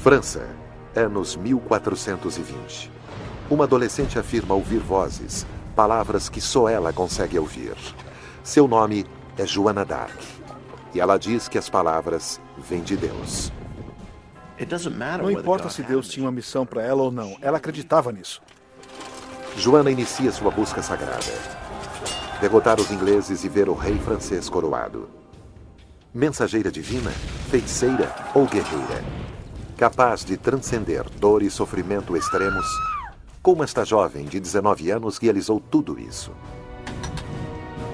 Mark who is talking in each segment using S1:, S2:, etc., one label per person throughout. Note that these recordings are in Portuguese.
S1: França, anos 1420. Uma adolescente afirma ouvir vozes, palavras que só ela consegue ouvir. Seu nome é Joana d'Arc. E ela diz que as palavras vêm de Deus.
S2: Não importa se Deus tinha uma missão para ela ou não, ela acreditava nisso.
S1: Joana inicia sua busca sagrada. Derrotar os ingleses e ver o rei francês coroado. Mensageira divina, feiticeira ou guerreira? Capaz de transcender dor e sofrimento extremos? Como esta jovem de 19 anos realizou tudo isso?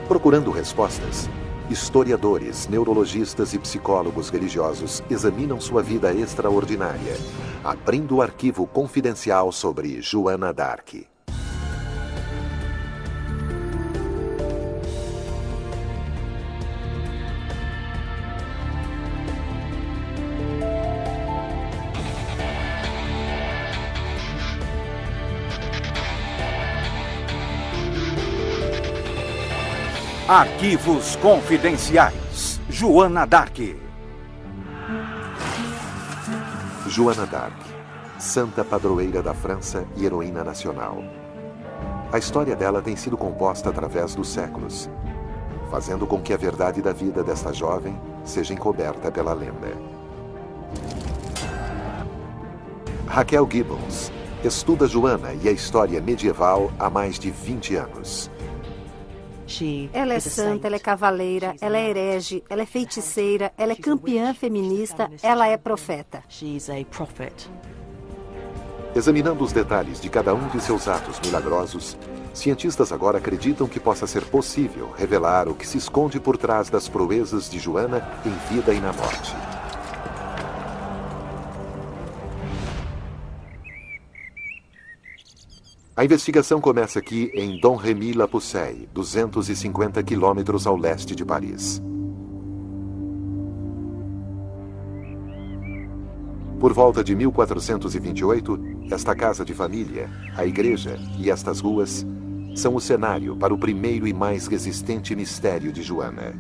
S1: Procurando respostas, historiadores, neurologistas e psicólogos religiosos examinam sua vida extraordinária, abrindo o arquivo confidencial sobre Joana d'Arc.
S3: Arquivos Confidenciais. Joana d'Arc.
S1: Joana d'Arc, santa padroeira da França e heroína nacional. A história dela tem sido composta através dos séculos, fazendo com que a verdade da vida desta jovem seja encoberta pela lenda. Raquel Gibbons estuda Joana e a história medieval há mais de 20 anos.
S4: Ela é santa, ela é cavaleira, ela é herege, ela é feiticeira, ela é campeã feminista, ela é profeta.
S1: Examinando os detalhes de cada um de seus atos milagrosos, cientistas agora acreditam que possa ser possível revelar o que se esconde por trás das proezas de Joana em vida e na morte. A investigação começa aqui em Domremy-la-Pucelle, 250 quilômetros ao leste de Paris. Por volta de 1428, esta casa de família, a igreja e estas ruas são o cenário para o primeiro e mais resistente mistério de Joana.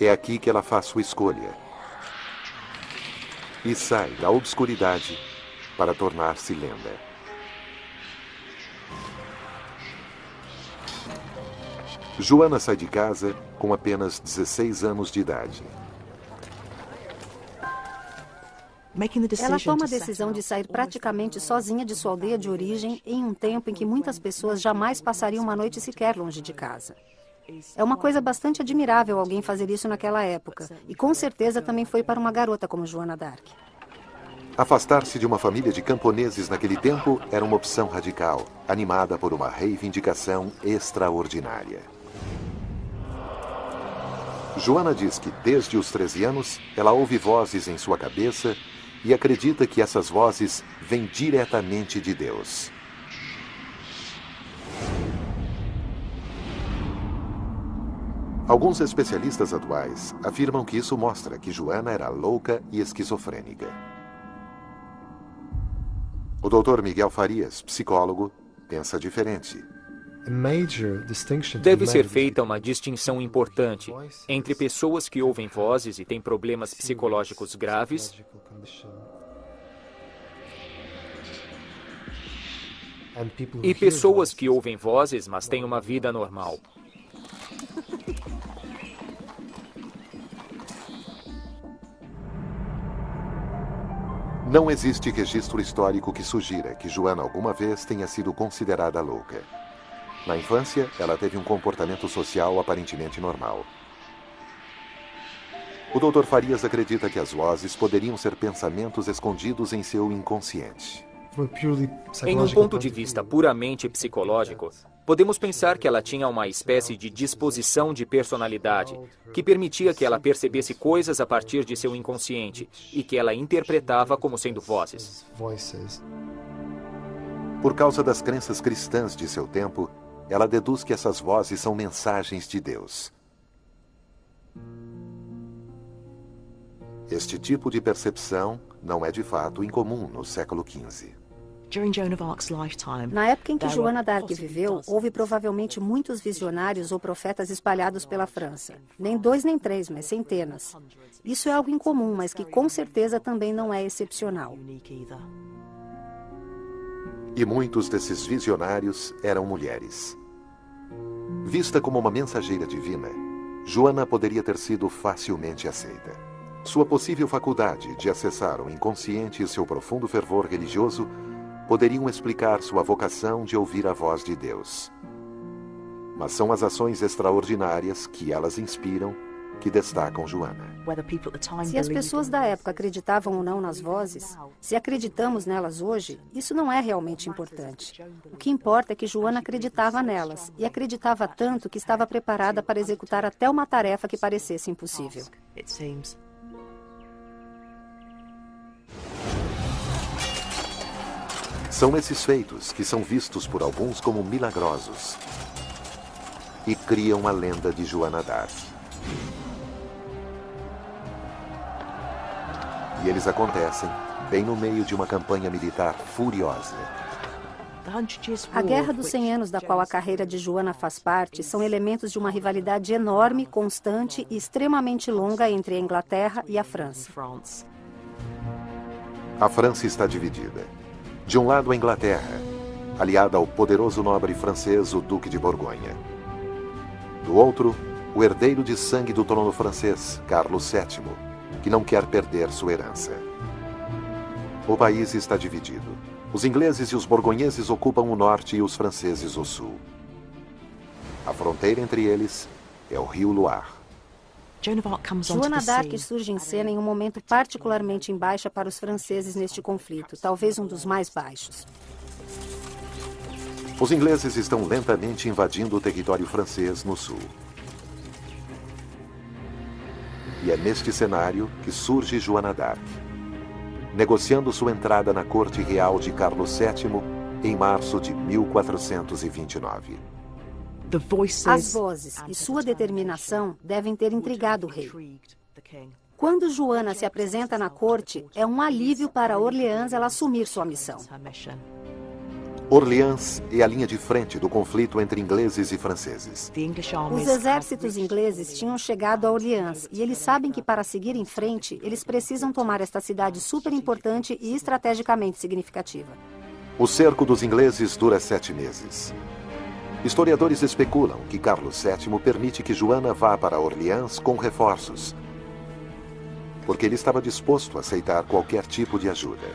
S1: É aqui que ela faz sua escolha e sai da obscuridade para tornar-se lenda. Joana sai de casa com apenas 16 anos de idade.
S4: Ela toma a decisão de sair praticamente sozinha de sua aldeia de origem em um tempo em que muitas pessoas jamais passariam uma noite sequer longe de casa. É uma coisa bastante admirável alguém fazer isso naquela época, e com certeza também foi para uma garota como Joana d'Arc.
S1: Afastar-se de uma família de camponeses naquele tempo era uma opção radical, animada por uma reivindicação extraordinária. Joana diz que desde os 13 anos ela ouve vozes em sua cabeça e acredita que essas vozes vêm diretamente de Deus. Alguns especialistas atuais afirmam que isso mostra que Joana era louca e esquizofrênica. O Dr. Miguel Farias, psicólogo, pensa diferente.
S5: Deve ser feita uma distinção importante entre pessoas que ouvem vozes e têm problemas psicológicos graves e pessoas que ouvem vozes, mas têm uma vida normal.
S1: Não existe registro histórico que sugira que Joana alguma vez tenha sido considerada louca. Na infância, ela teve um comportamento social aparentemente normal. O Dr. Farias acredita que as vozes poderiam ser pensamentos escondidos em seu inconsciente.
S5: Em um ponto de vista puramente psicológico, podemos pensar que ela tinha uma espécie de disposição de personalidade que permitia que ela percebesse coisas a partir de seu inconsciente e que ela interpretava como sendo vozes.
S1: Por causa das crenças cristãs de seu tempo, ela deduz que essas vozes são mensagens de Deus. Este tipo de percepção não é de fato incomum no século XV.
S4: Na época em que Joana d'Arc viveu, houve provavelmente muitos visionários ou profetas espalhados pela França. Nem 2 nem 3, mas centenas. Isso é algo incomum, mas que com certeza também não é excepcional.
S1: E muitos desses visionários eram mulheres. Vista como uma mensageira divina, Joana poderia ter sido facilmente aceita. Sua possível faculdade de acessar o inconsciente e seu profundo fervor religioso poderiam explicar sua vocação de ouvir a voz de Deus. Mas são as ações extraordinárias que elas inspiram que destacam Joana.
S4: Se as pessoas da época acreditavam ou não nas vozes, se acreditamos nelas hoje, isso não é realmente importante. O que importa é que Joana acreditava nelas, e acreditava tanto que estava preparada para executar até uma tarefa que parecesse impossível.
S1: São esses feitos que são vistos por alguns como milagrosos e criam a lenda de Joana d'Arc. E eles acontecem bem no meio de uma campanha militar furiosa.
S4: A Guerra dos 100 Anos, da qual a carreira de Joana faz parte, são elementos de uma rivalidade enorme, constante e extremamente longa entre a Inglaterra e a França.
S1: A França está dividida. De um lado, a Inglaterra, aliada ao poderoso nobre francês, o Duque de Borgonha. Do outro, o herdeiro de sangue do trono francês, Carlos VII, que não quer perder sua herança. O país está dividido. Os ingleses e os borgonheses ocupam o norte e os franceses o sul. A fronteira entre eles é o rio Loire.
S4: Joana d'Arc surge em cena em um momento particularmente em baixa para os franceses neste conflito, talvez um dos mais baixos.
S1: Os ingleses estão lentamente invadindo o território francês no sul. E é neste cenário que surge Joana d'Arc, negociando sua entrada na corte real de Carlos VII em março de 1429.
S4: As vozes e sua determinação devem ter intrigado o rei. Quando Joana se apresenta na corte, é um alívio para Orleans ela assumir sua missão.
S1: Orleans é a linha de frente do conflito entre ingleses e franceses.
S4: Os exércitos ingleses tinham chegado a Orleans e eles sabem que para seguir em frente, eles precisam tomar esta cidade super importante e estrategicamente significativa.
S1: O cerco dos ingleses dura 7 meses. Historiadores especulam que Carlos VII permite que Joana vá para Orleans com reforços, porque ele estava disposto a aceitar qualquer tipo de ajuda.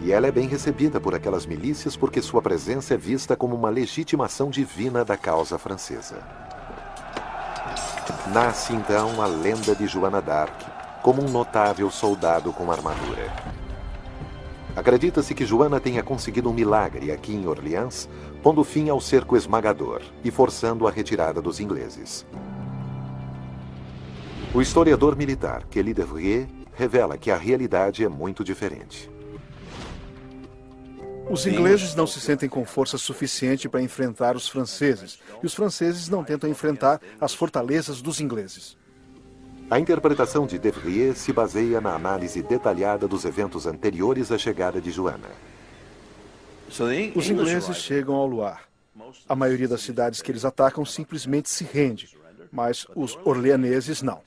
S1: E ela é bem recebida por aquelas milícias porque sua presença é vista como uma legitimação divina da causa francesa. Nasce então a lenda de Joana d'Arc como um notável soldado com armadura. Acredita-se que Joana tenha conseguido um milagre aqui em Orleans, pondo fim ao cerco esmagador e forçando a retirada dos ingleses. O historiador militar Kelly Devrier revela que a realidade é muito diferente.
S2: Os ingleses não se sentem com força suficiente para enfrentar os franceses, e os franceses não tentam enfrentar as fortalezas dos ingleses.
S1: A interpretação de Devrier se baseia na análise detalhada dos eventos anteriores à chegada de Joana.
S2: Os ingleses chegam ao Loire. A maioria das cidades que eles atacam simplesmente se rende, mas os orleaneses não.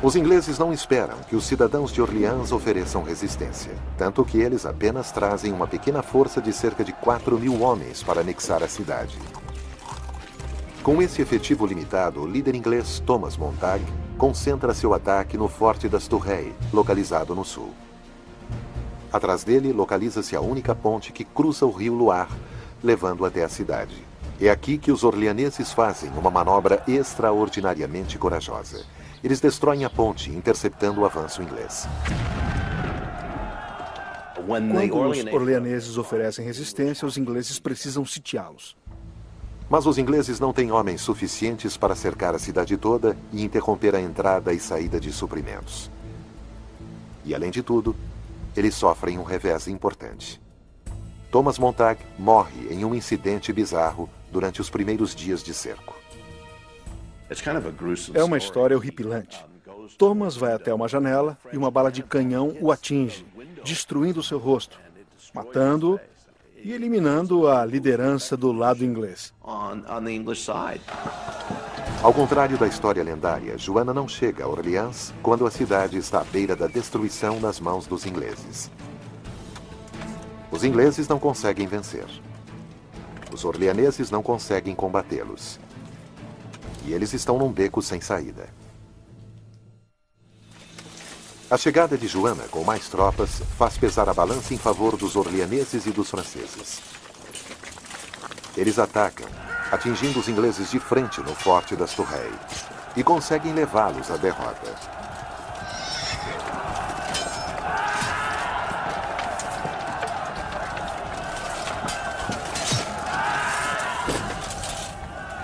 S1: Os ingleses não esperam que os cidadãos de Orleans ofereçam resistência, tanto que eles apenas trazem uma pequena força de cerca de 4.000 homens para anexar a cidade. Com esse efetivo limitado, o líder inglês Thomas Montague concentra seu ataque no Forte das Tourelles, localizado no sul. Atrás dele, localiza-se a única ponte que cruza o rio Loire, levando até a cidade. É aqui que os orleaneses fazem uma manobra extraordinariamente corajosa. Eles destroem a ponte, interceptando o avanço inglês.
S2: Quando os orleaneses oferecem resistência, os ingleses precisam sitiá-los.
S1: Mas os ingleses não têm homens suficientes para cercar a cidade toda e interromper a entrada e saída de suprimentos. E, além de tudo, eles sofrem um revés importante. Thomas Montague morre em um incidente bizarro durante os primeiros dias de cerco.
S2: É uma história horripilante. Thomas vai até uma janela e uma bala de canhão o atinge, destruindo seu rosto, matando-o e eliminando a liderança do lado inglês.
S1: Ao contrário da história lendária, Joana não chega a Orleans quando a cidade está à beira da destruição nas mãos dos ingleses. Os ingleses não conseguem vencer. Os orleaneses não conseguem combatê-los. E eles estão num beco sem saída. A chegada de Joana com mais tropas faz pesar a balança em favor dos orleaneses e dos franceses. Eles atacam, atingindo os ingleses de frente no Forte das Tourelles, e conseguem levá-los à derrota.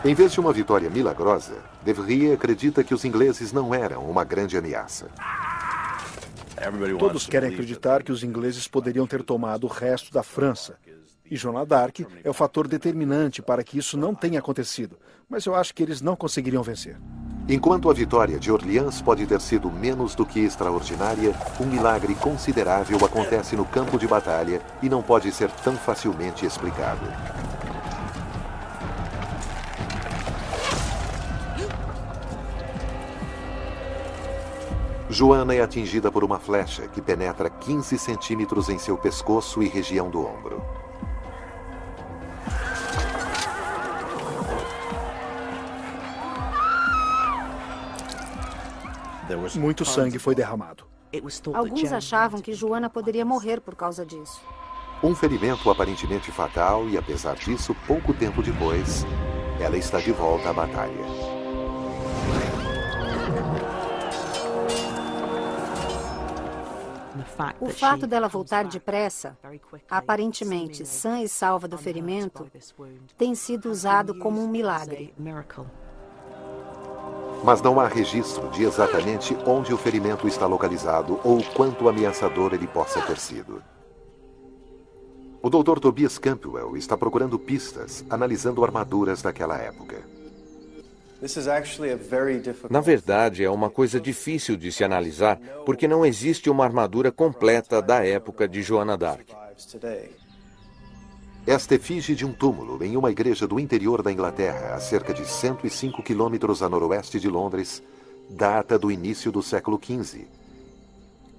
S1: Em vez de uma vitória milagrosa, De Vries acredita que os ingleses não eram uma grande ameaça.
S2: Todos querem acreditar que os ingleses poderiam ter tomado o resto da França. E Joana d'Arc é o fator determinante para que isso não tenha acontecido. Mas eu acho que eles não conseguiriam vencer.
S1: Enquanto a vitória de Orleans pode ter sido menos do que extraordinária, um milagre considerável acontece no campo de batalha e não pode ser tão facilmente explicado. Joana é atingida por uma flecha que penetra 15 centímetros em seu pescoço e região do ombro.
S2: Muito sangue foi derramado.
S4: Alguns achavam que Joana poderia morrer por causa disso.
S1: Um ferimento aparentemente fatal e, apesar disso, pouco tempo depois, ela está de volta à batalha.
S4: O fato dela voltar depressa, aparentemente sã e salva do ferimento, tem sido usado como um milagre.
S1: Mas não há registro de exatamente onde o ferimento está localizado ou quanto ameaçador ele possa ter sido. O Dr. Tobias Campbell está procurando pistas, analisando armaduras daquela época.
S6: Na verdade, é uma coisa difícil de se analisar, porque não existe uma armadura completa da época de Joana d'Arc.
S1: Esta efígie de um túmulo em uma igreja do interior da Inglaterra, a cerca de 105 quilômetros a noroeste de Londres, data do início do século XV.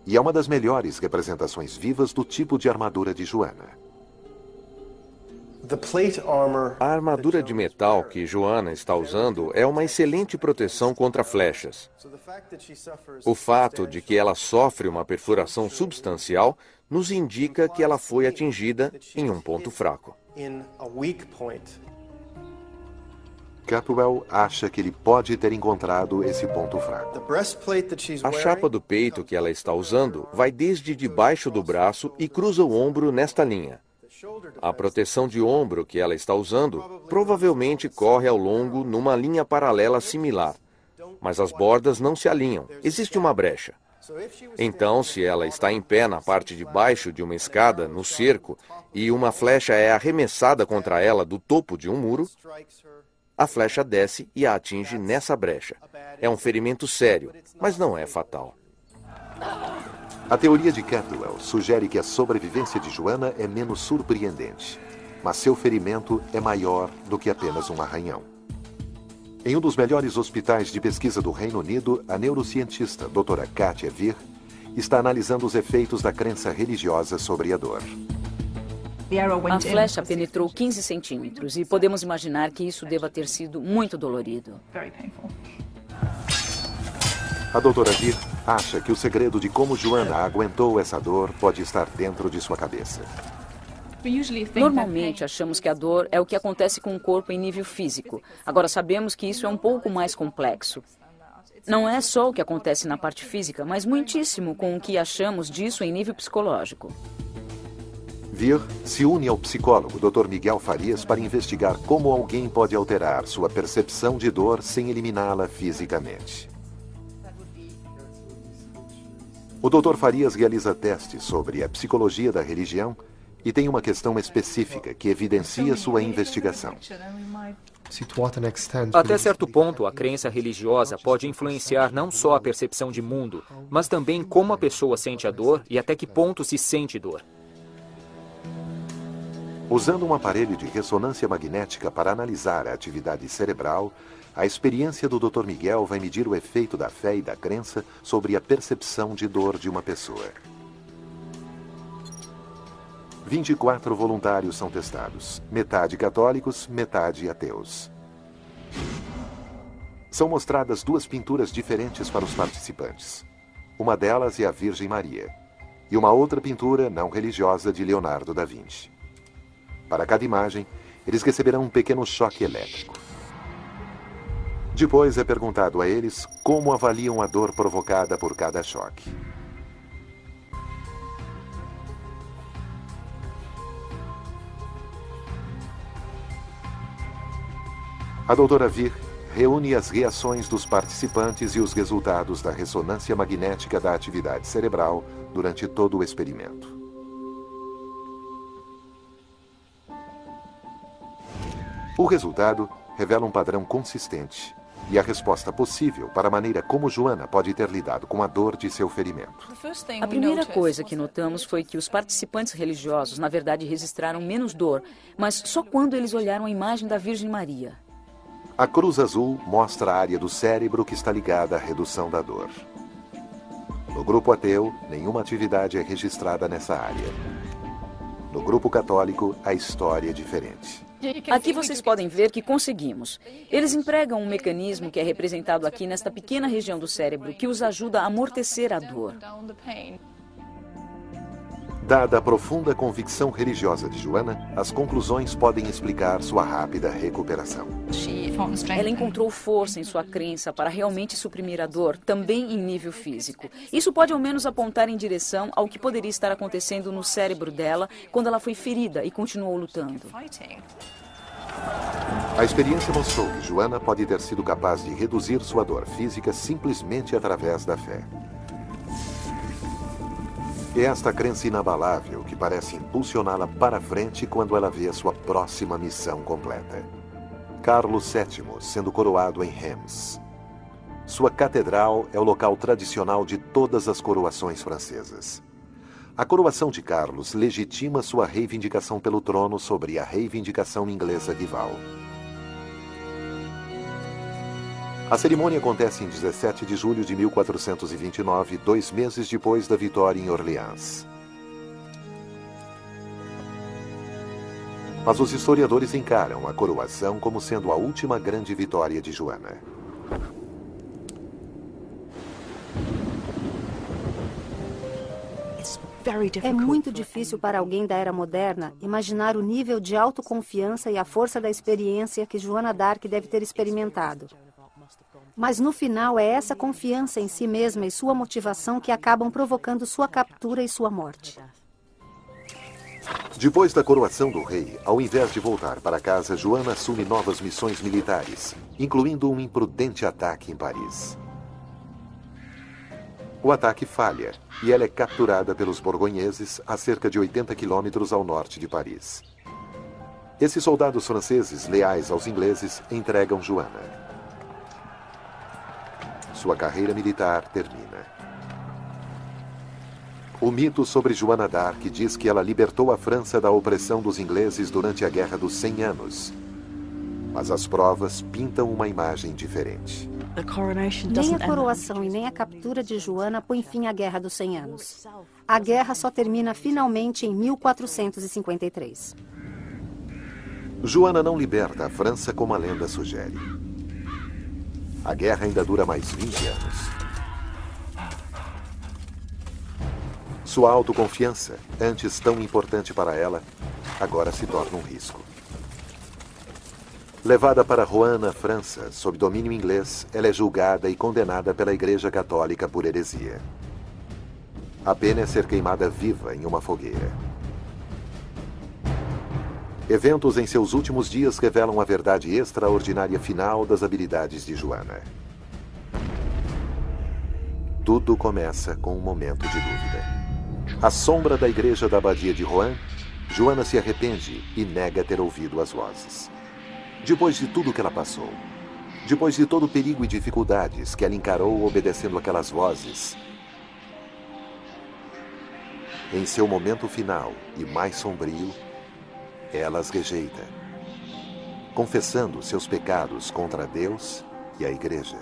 S1: E é uma das melhores representações vivas do tipo de armadura de Joana.
S6: A armadura de metal que Joana está usando é uma excelente proteção contra flechas. O fato de que ela sofre uma perfuração substancial nos indica que ela foi atingida em um ponto fraco.
S1: Campbell acha que ele pode ter encontrado esse ponto fraco.
S6: A chapa do peito que ela está usando vai desde debaixo do braço e cruza o ombro nesta linha. A proteção de ombro que ela está usando provavelmente corre ao longo numa linha paralela similar, mas as bordas não se alinham, existe uma brecha. Então, se ela está em pé na parte de baixo de uma escada, no cerco, e uma flecha é arremessada contra ela do topo de um muro, a flecha desce e a atinge nessa brecha. É um ferimento sério, mas não é fatal.
S1: A teoria de Campbell sugere que a sobrevivência de Joana é menos surpreendente, mas seu ferimento é maior do que apenas um arranhão. Em um dos melhores hospitais de pesquisa do Reino Unido, a neurocientista Dra. Katia Vir está analisando os efeitos da crença religiosa sobre a dor.
S7: A flecha penetrou 15 centímetros e podemos imaginar que isso deva ter sido muito dolorido.
S1: A doutora Vir acha que o segredo de como Joana aguentou essa dor pode estar dentro de sua cabeça.
S7: Normalmente achamos que a dor é o que acontece com o corpo em nível físico. Agora sabemos que isso é um pouco mais complexo. Não é só o que acontece na parte física, mas muitíssimo com o que achamos disso em nível psicológico.
S1: Vir se une ao psicólogo Dr. Miguel Farias para investigar como alguém pode alterar sua percepção de dor sem eliminá-la fisicamente. O Dr. Farias realiza testes sobre a psicologia da religião e tem uma questão específica que evidencia sua investigação.
S5: Até certo ponto, a crença religiosa pode influenciar não só a percepção de mundo, mas também como a pessoa sente a dor e até que ponto se sente dor.
S1: Usando um aparelho de ressonância magnética para analisar a atividade cerebral, a experiência do Dr. Miguel vai medir o efeito da fé e da crença sobre a percepção de dor de uma pessoa. 24 voluntários são testados, metade católicos, metade ateus. São mostradas 2 pinturas diferentes para os participantes. Uma delas é a Virgem Maria, e uma outra pintura não religiosa de Leonardo da Vinci. Para cada imagem, eles receberão um pequeno choque elétrico. Depois é perguntado a eles como avaliam a dor provocada por cada choque. A doutora Vir reúne as reações dos participantes e os resultados da ressonância magnética da atividade cerebral durante todo o experimento. O resultado revela um padrão consistente e a resposta possível para a maneira como Joana pode ter lidado com a dor de seu ferimento.
S7: A primeira coisa que notamos foi que os participantes religiosos, na verdade, registraram menos dor, mas só quando eles olharam a imagem da Virgem Maria.
S1: A cruz azul mostra a área do cérebro que está ligada à redução da dor. No grupo ateu, nenhuma atividade é registrada nessa área. No grupo católico, a história é diferente.
S7: Aqui vocês podem ver que conseguimos. Eles empregam um mecanismo que é representado aqui nesta pequena região do cérebro que os ajuda a amortecer a dor.
S1: Dada a profunda convicção religiosa de Joana, as conclusões podem explicar sua rápida recuperação.
S7: Ela encontrou força em sua crença para realmente suprimir a dor, também em nível físico. Isso pode ao menos apontar em direção ao que poderia estar acontecendo no cérebro dela quando ela foi ferida e continuou lutando.
S1: A experiência mostrou que Joana pode ter sido capaz de reduzir sua dor física simplesmente através da fé. É esta crença inabalável que parece impulsioná-la para frente quando ela vê a sua próxima missão completa. Carlos VII sendo coroado em Reims. Sua catedral é o local tradicional de todas as coroações francesas. A coroação de Carlos legitima sua reivindicação pelo trono sobre a reivindicação inglesa rival. A cerimônia acontece em 17 de julho de 1429, 2 meses depois da vitória em Orleans. Mas os historiadores encaram a coroação como sendo a última grande vitória de Joana.
S4: É muito difícil para alguém da era moderna imaginar o nível de autoconfiança e a força da experiência que Joana d'Arc deve ter experimentado. Mas no final é essa confiança em si mesma e sua motivação que acabam provocando sua captura e sua morte.
S1: Depois da coroação do rei, ao invés de voltar para casa, Joana assume novas missões militares, incluindo um imprudente ataque em Paris. O ataque falha e ela é capturada pelos borgonheses a cerca de 80 quilômetros ao norte de Paris. Esses soldados franceses, leais aos ingleses, entregam Joana. Sua carreira militar termina. O mito sobre Joana d'Arc diz que ela libertou a França da opressão dos ingleses durante a Guerra dos 100 Anos. Mas as provas pintam uma imagem diferente.
S4: Nem a coroação e nem a captura de Joana põe fim à Guerra dos 100 Anos. A guerra só termina finalmente em 1453.
S1: Joana não liberta a França como a lenda sugere. A guerra ainda dura mais 20 anos. Sua autoconfiança, antes tão importante para ela, agora se torna um risco. Levada para Rouen, na França, sob domínio inglês, ela é julgada e condenada pela Igreja Católica por heresia. A pena é ser queimada viva em uma fogueira. Eventos em seus últimos dias revelam a verdade extraordinária final das habilidades de Joana. Tudo começa com um momento de dúvida. À sombra da igreja da abadia de Rouen, Joana se arrepende e nega ter ouvido as vozes. Depois de tudo que ela passou, depois de todo o perigo e dificuldades que ela encarou obedecendo aquelas vozes, em seu momento final e mais sombrio, ela as rejeita, confessando seus pecados contra Deus e a Igreja.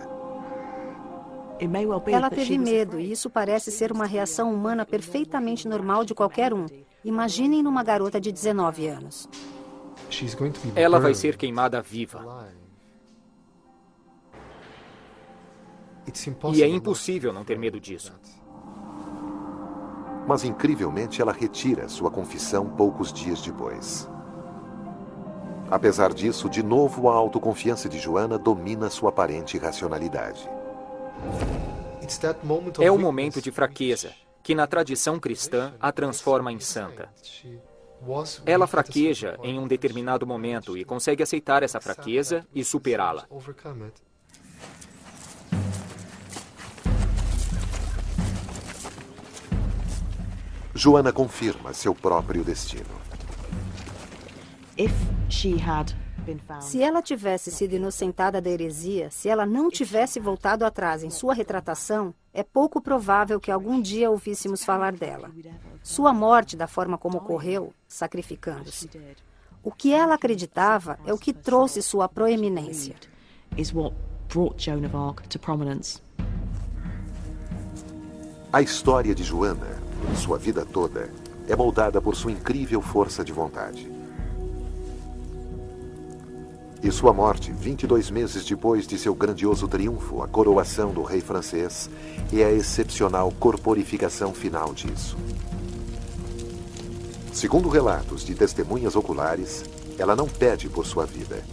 S4: Ela teve medo, e isso parece ser uma reação humana perfeitamente normal de qualquer um. Imaginem numa garota de 19 anos.
S5: Ela vai ser queimada viva. E é impossível não ter medo disso.
S1: Mas, incrivelmente, ela retira sua confissão poucos dias depois. Apesar disso, de novo, a autoconfiança de Joana domina sua aparente racionalidade.
S5: É o momento de fraqueza, que na tradição cristã a transforma em santa. Ela fraqueja em um determinado momento e consegue aceitar essa fraqueza e superá-la.
S1: Joana confirma seu próprio destino.
S4: Se ela tivesse sido inocentada da heresia, se ela não tivesse voltado atrás em sua retratação, é pouco provável que algum dia ouvíssemos falar dela. Sua morte, da forma como ocorreu, sacrificando-se. O que ela acreditava é o que trouxe sua proeminência.
S1: A história de Joana, sua vida toda, é moldada por sua incrível força de vontade. E sua morte, 22 meses depois de seu grandioso triunfo, a coroação do rei francês, é a excepcional corporificação final disso. Segundo relatos de testemunhas oculares, ela não pede por sua vida.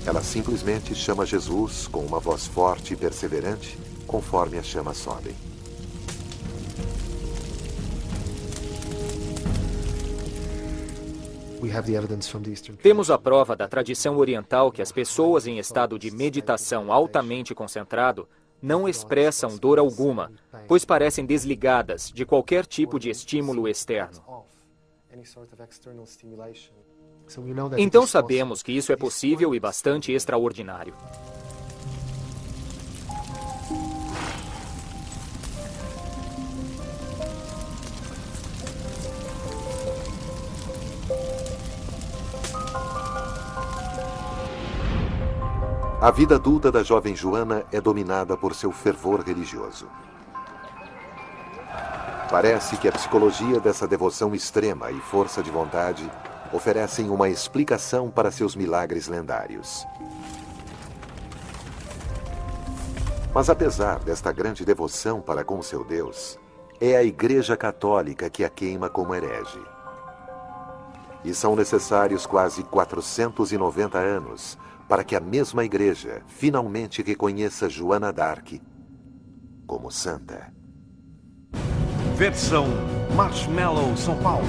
S1: Ela simplesmente chama Jesus com uma voz forte e perseverante, conforme as chamas sobem.
S5: Temos a prova da tradição oriental que as pessoas em estado de meditação altamente concentrado não expressam dor alguma, pois parecem desligadas de qualquer tipo de estímulo externo. Então sabemos que isso é possível e bastante extraordinário.
S1: A vida adulta da jovem Joana é dominada por seu fervor religioso. Parece que a psicologia dessa devoção extrema e força de vontade oferecem uma explicação para seus milagres lendários. Mas apesar desta grande devoção para com seu Deus, é a Igreja Católica que a queima como herege. E são necessários quase 490 anos para que a mesma Igreja finalmente reconheça Joana d'Arc como santa.
S3: Versão Marshmallow São Paulo.